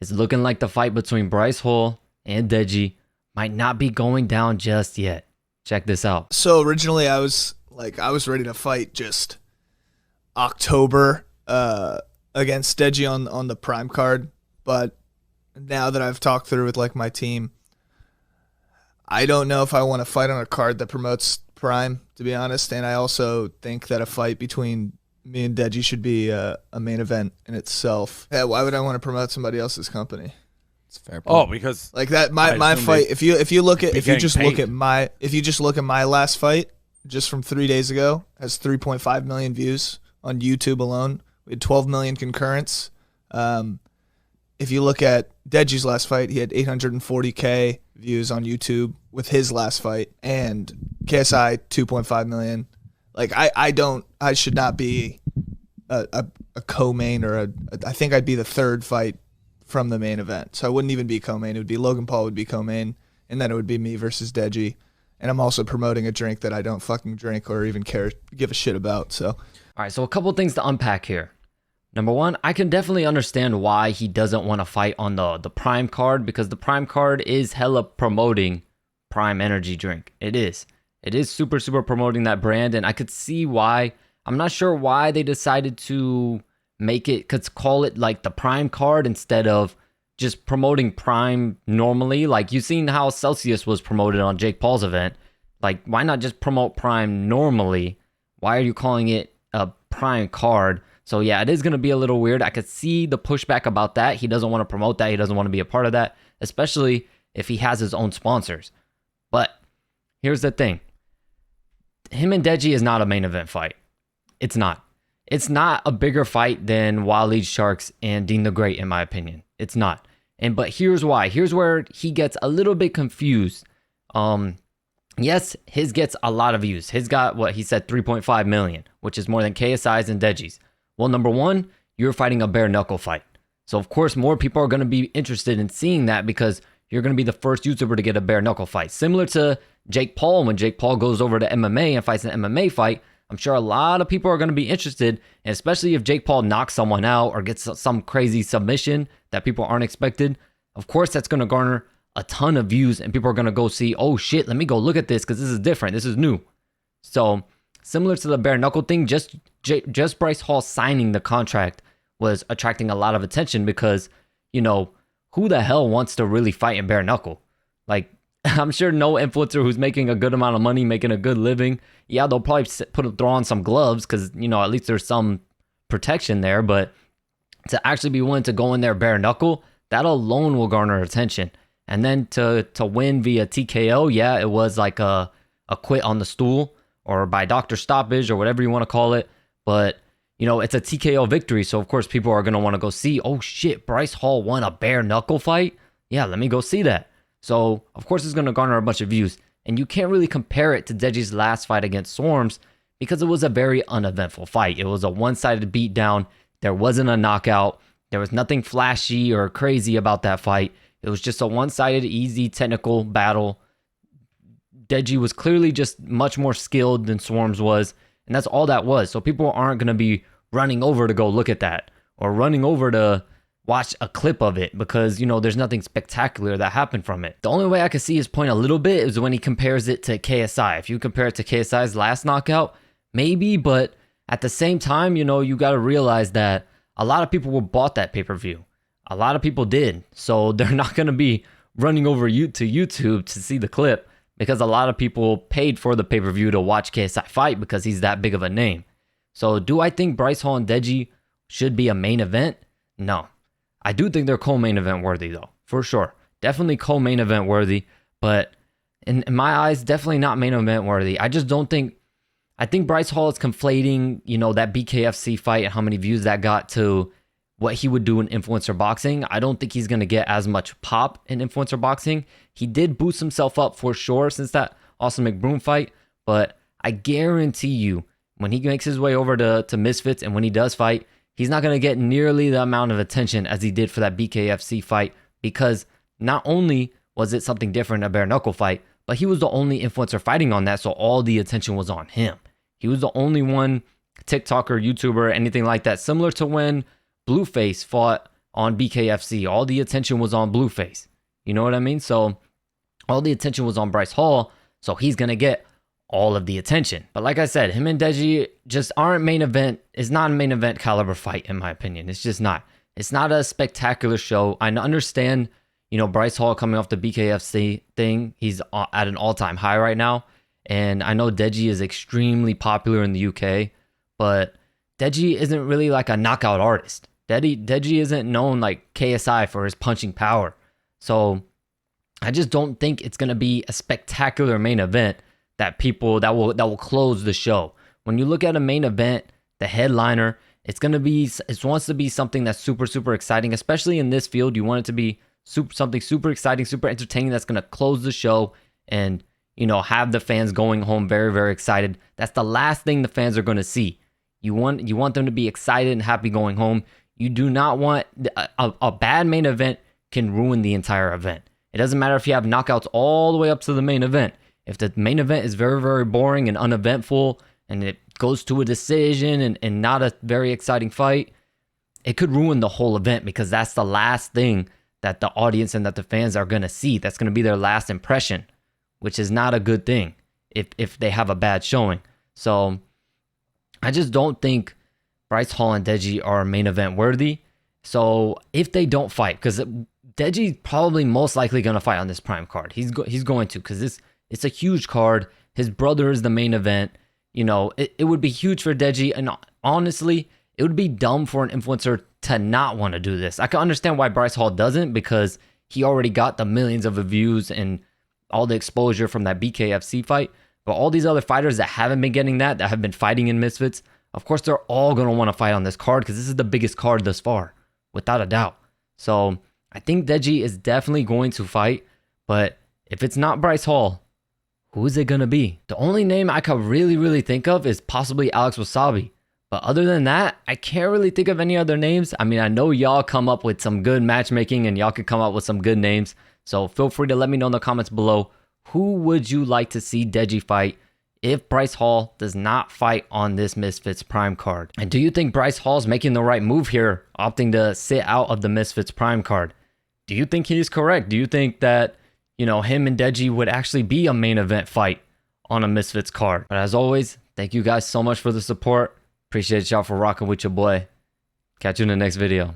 It's looking like the fight between Bryce Hall and Deji might not be going down just yet. Check this out. So originally I was ready to fight just October against Deji on the Prime card, but now that I've talked through with like my team, I don't know if I want to fight on a card that promotes Prime, to be honest, and I also think that a fight between me and Deji should be a main event in itself. Yeah, why would I want to promote somebody else's company? It's a fair Oh, point. because Like that, my fight. If you just look paid. at my last fight, just from 3 days ago, has 3.5 million views on YouTube alone. We had 12 million concurrents. If you look at Deji's last fight, he had 840K views on YouTube with his last fight, and KSI 2.5 million. Like I should not be a co-main I think I'd be the third fight from the main event. So I wouldn't even be co-main. It would be Logan Paul would be co-main, and then it would be me versus Deji. And I'm also promoting a drink that I don't fucking drink or even give a shit about. So, All right, so a couple things to unpack here. Number one, I can definitely understand why he doesn't want to fight on the Prime card, because the Prime card is hella promoting Prime Energy drink. It is. It is super, super promoting that brand, and I could see why. I'm not sure why they decided to call it like the Prime card instead of just promoting Prime normally. Like, you've seen how Celsius was promoted on Jake Paul's event. Like, why not just promote Prime normally? Why are you calling it a Prime card? So yeah, it is going to be a little weird. I could see the pushback about that. He doesn't want to promote that. He doesn't want to be a part of that, especially if he has his own sponsors. But here's the thing. Him and Deji is not a main event fight. It's not. It's not a bigger fight than Waleed Sharks and Dean the Great, in my opinion. It's not. But here's why. Here's where he gets a little bit confused. Yes, his gets a lot of views. His got, what he said, 3.5 million, which is more than KSI's and Deji's. Well, number one, you're fighting a bare knuckle fight. So of course, more people are going to be interested in seeing that because you're going to be the first YouTuber to get a bare knuckle fight. Similar to Jake Paul, when Jake Paul goes over to MMA and fights an MMA fight, I'm sure a lot of people are going to be interested, and especially if Jake Paul knocks someone out or gets some crazy submission that people aren't expected. Of course, that's going to garner a ton of views, and people are going to go see, oh shit, let me go look at this because this is different. This is new. So similar to the bare knuckle thing, just Bryce Hall signing the contract was attracting a lot of attention because, you know, who the hell wants to really fight in bare knuckle? Like, I'm sure no influencer who's making a good amount of money, making a good living, yeah, they'll probably throw on some gloves because, you know, at least there's some protection there. But to actually be willing to go in there bare knuckle, that alone will garner attention. And then to win via TKO, yeah, it was like a quit on the stool or by doctor stoppage or whatever you want to call it. But, you know, it's a TKO victory. So, of course, people are going to want to go see, oh, shit, Bryce Hall won a bare knuckle fight? Yeah, let me go see that. So, of course, it's going to garner a bunch of views. And you can't really compare it to Deji's last fight against Swarms because it was a very uneventful fight. It was a one-sided beatdown. There wasn't a knockout. There was nothing flashy or crazy about that fight. It was just a one-sided, easy, technical battle. Deji was clearly just much more skilled than Swarms was, and that's all that was. So people aren't going to be running over to go look at that or running over to watch a clip of it because, you know, there's nothing spectacular that happened from it. The only way I can see his point a little bit is when he compares it to KSI. If you compare it to KSI's last knockout, maybe, but at the same time, you know, you got to realize that a lot of people bought that pay-per-view. A lot of people did. So they're not going to be running over to YouTube to see the clip because a lot of people paid for the pay-per-view to watch KSI fight because he's that big of a name. So do I think Bryce Hall and Deji should be a main event? No. I do think they're co-main event worthy though, for sure. Definitely co-main event worthy, but in my eyes, definitely not main event worthy. I just don't think, I think Bryce Hall is conflating, you know, that BKFC fight and how many views that got to what he would do in influencer boxing. I don't think he's going to get as much pop in influencer boxing. He did boost himself up for sure since that Austin McBroom fight, but I guarantee you when he makes his way over to Misfits and when he does fight, he's not going to get nearly the amount of attention as he did for that BKFC fight because not only was it something different, a bare knuckle fight, but he was the only influencer fighting on that, so all the attention was on him. He was the only one TikToker, YouTuber, anything like that, similar to when Blueface fought on BKFC. All the attention was on Blueface. You know what I mean? So all the attention was on Bryce Hall. So he's going to get all of the attention. But like I said, him and Deji just aren't main event. It's not a main event caliber fight, in my opinion. It's just not. It's not a spectacular show. I understand, Bryce Hall coming off the BKFC thing. He's at an all-time high right now. And I know Deji is extremely popular in the UK, but Deji isn't really like a knockout artist. Deji isn't known like KSI for his punching power. So I just don't think it's going to be a spectacular main event that will close the show. When you look at a main event, the headliner, it wants to be something that's super, super exciting, especially in this field. You want it to be something super exciting, super entertaining that's going to close the show and, have the fans going home very, very excited. That's the last thing the fans are going to see. You want them to be excited and happy going home. You do not want a bad main event can ruin the entire event. It doesn't matter if you have knockouts all the way up to the main event. If the main event is very, very boring and uneventful and it goes to a decision and not a very exciting fight, it could ruin the whole event because that's the last thing that the audience and that the fans are going to see. That's going to be their last impression, which is not a good thing if they have a bad showing. So I just don't think Bryce Hall and Deji are main event worthy. So if they don't fight, because Deji's probably most likely going to fight on this Prime card. He's going to, because it's a huge card. His brother is the main event. It would be huge for Deji. And honestly, it would be dumb for an influencer to not want to do this. I can understand why Bryce Hall doesn't, because he already got the millions of views and all the exposure from that BKFC fight. But all these other fighters that haven't been getting that have been fighting in Misfits, of course, they're all going to want to fight on this card because this is the biggest card thus far, without a doubt. So I think Deji is definitely going to fight. But if it's not Bryce Hall, who is it going to be? The only name I could really, really think of is possibly Alex Wasabi. But other than that, I can't really think of any other names. I mean, I know y'all come up with some good matchmaking and y'all could come up with some good names. So feel free to let me know in the comments below. Who would you like to see Deji fight if Bryce Hall does not fight on this Misfits Prime card? And do you think Bryce Hall's making the right move here, opting to sit out of the Misfits Prime card? Do you think he's correct? Do you think that, him and Deji would actually be a main event fight on a Misfits card? But as always, thank you guys so much for the support. Appreciate y'all for rocking with your boy. Catch you in the next video.